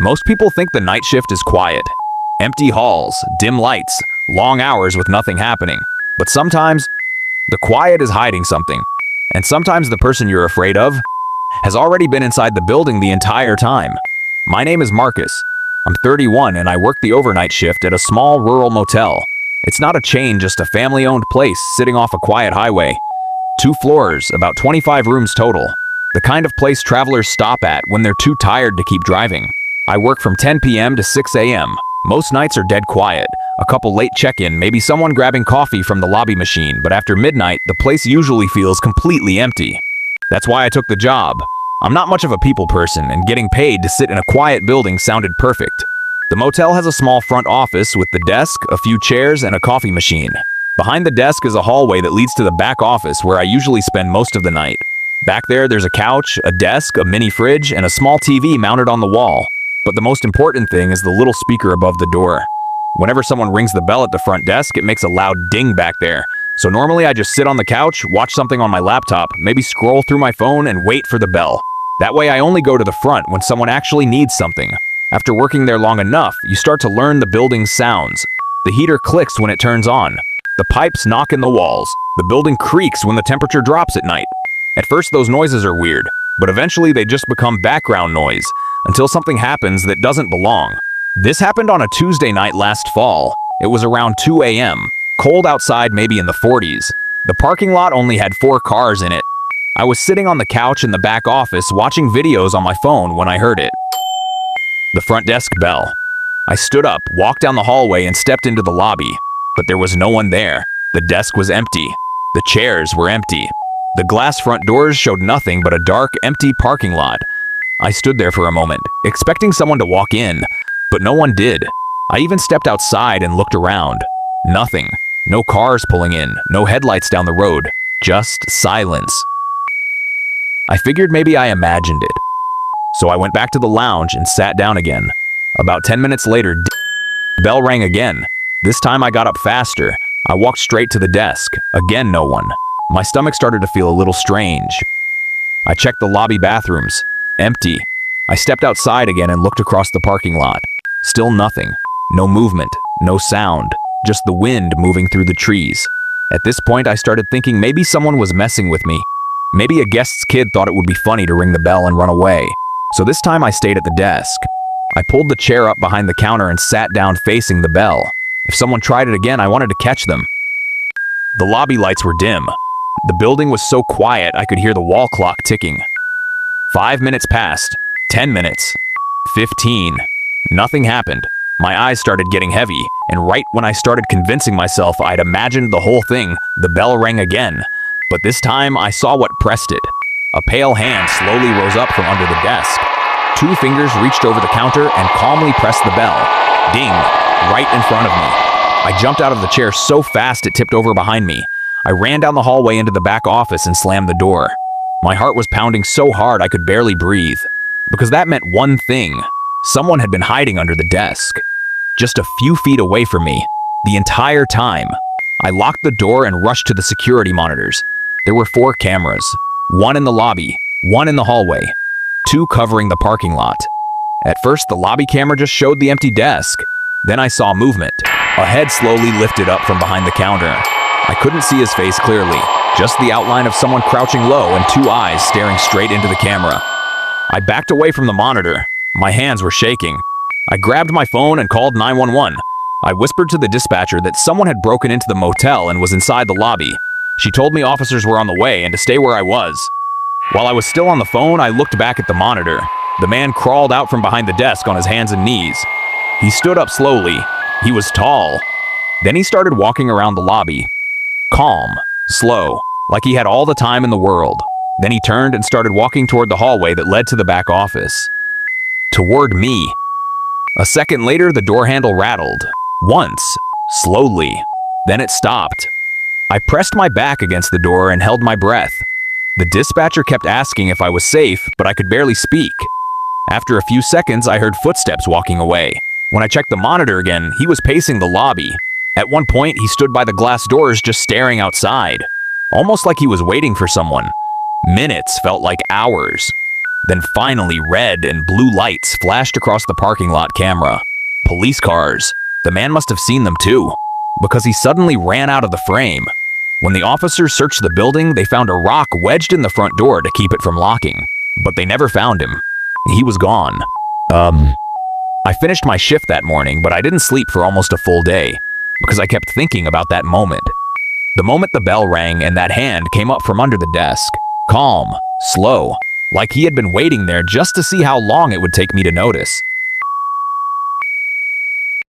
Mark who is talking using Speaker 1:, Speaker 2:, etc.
Speaker 1: Most people think the night shift is quiet. Empty halls, dim lights, long hours with nothing happening. But sometimes, the quiet is hiding something. And sometimes the person you're afraid of has already been inside the building the entire time. My name is Marcus. I'm 31 and I work the overnight shift at a small rural motel. It's not a chain, just a family-owned place sitting off a quiet highway. 2 floors, about 25 rooms total. The kind of place travelers stop at when they're too tired to keep driving. I work from 10 p.m. to 6 a.m. Most nights are dead quiet. A couple late check-in, maybe someone grabbing coffee from the lobby machine, but after midnight, the place usually feels completely empty. That's why I took the job. I'm not much of a people person, and getting paid to sit in a quiet building sounded perfect. The motel has a small front office with the desk, a few chairs, and a coffee machine. Behind the desk is a hallway that leads to the back office where I usually spend most of the night. Back there's a couch, a desk, a mini fridge, and a small TV mounted on the wall. But the most important thing is the little speaker above the door. Whenever someone rings the bell at the front desk, it makes a loud ding back there. So normally I just sit on the couch, watch something on my laptop, maybe scroll through my phone and wait for the bell. That way I only go to the front when someone actually needs something. After working there long enough, you start to learn the building's sounds. The heater clicks when it turns on. The pipes knock in the walls. The building creaks when the temperature drops at night. At first those noises are weird, but eventually they just become background noise, until something happens that doesn't belong. This happened on a Tuesday night last fall. It was around 2 a.m. Cold outside, maybe in the 40s. The parking lot only had 4 cars in it. I was sitting on the couch in the back office watching videos on my phone when I heard it. The front desk bell. I stood up, walked down the hallway, and stepped into the lobby. But there was no one there. The desk was empty. The chairs were empty. The glass front doors showed nothing but a dark, empty parking lot. I stood there for a moment, expecting someone to walk in, but no one did. I even stepped outside and looked around. Nothing. No cars pulling in, no headlights down the road, just silence. I figured maybe I imagined it. So I went back to the lounge and sat down again. About 10 minutes later, the bell rang again. This time I got up faster. I walked straight to the desk. Again, no one. My stomach started to feel a little strange. I checked the lobby bathrooms. Empty. I stepped outside again and looked across the parking lot. Still nothing. No movement. No sound. Just the wind moving through the trees. At this point, I started thinking maybe someone was messing with me. Maybe a guest's kid thought it would be funny to ring the bell and run away. So this time I stayed at the desk. I pulled the chair up behind the counter and sat down facing the bell. If someone tried it again, I wanted to catch them. The lobby lights were dim. The building was so quiet I could hear the wall clock ticking. 5 minutes passed. 10 minutes. 15. Nothing happened. My eyes started getting heavy, and right when I started convincing myself I'd imagined the whole thing, the bell rang again. But this time I saw what pressed it. A pale hand slowly rose up from under the desk. 2 fingers reached over the counter and calmly pressed the bell. Ding! Right in front of me. I jumped out of the chair so fast it tipped over behind me. I ran down the hallway into the back office and slammed the door. My heart was pounding so hard I could barely breathe. Because that meant one thing. Someone had been hiding under the desk. Just a few feet away from me. The entire time. I locked the door and rushed to the security monitors. There were 4 cameras. 1 in the lobby, 1 in the hallway, 2 covering the parking lot. At first, the lobby camera just showed the empty desk. Then I saw movement. A head slowly lifted up from behind the counter. I couldn't see his face clearly, just the outline of someone crouching low and 2 eyes staring straight into the camera. I backed away from the monitor. My hands were shaking. I grabbed my phone and called 911. I whispered to the dispatcher that someone had broken into the motel and was inside the lobby. She told me officers were on the way and to stay where I was. While I was still on the phone, I looked back at the monitor. The man crawled out from behind the desk on his hands and knees. He stood up slowly. He was tall. Then he started walking around the lobby. Calm, slow, like he had all the time in the world. Then he turned and started walking toward the hallway that led to the back office. Toward me. A second later, the door handle rattled. Once, slowly. Then it stopped. I pressed my back against the door and held my breath. The dispatcher kept asking if I was safe, but I could barely speak. After a few seconds, I heard footsteps walking away. When I checked the monitor again, he was pacing the lobby. At one point, he stood by the glass doors just staring outside, almost like he was waiting for someone. Minutes felt like hours. Then finally red and blue lights flashed across the parking lot camera. Police cars. The man must have seen them too, because he suddenly ran out of the frame. When the officers searched the building, they found a rock wedged in the front door to keep it from locking. But they never found him. He was gone. I finished my shift that morning, but I didn't sleep for almost a full day, because I kept thinking about that moment. The moment the bell rang and that hand came up from under the desk. Calm, slow, like he had been waiting there just to see how long it would take me to notice.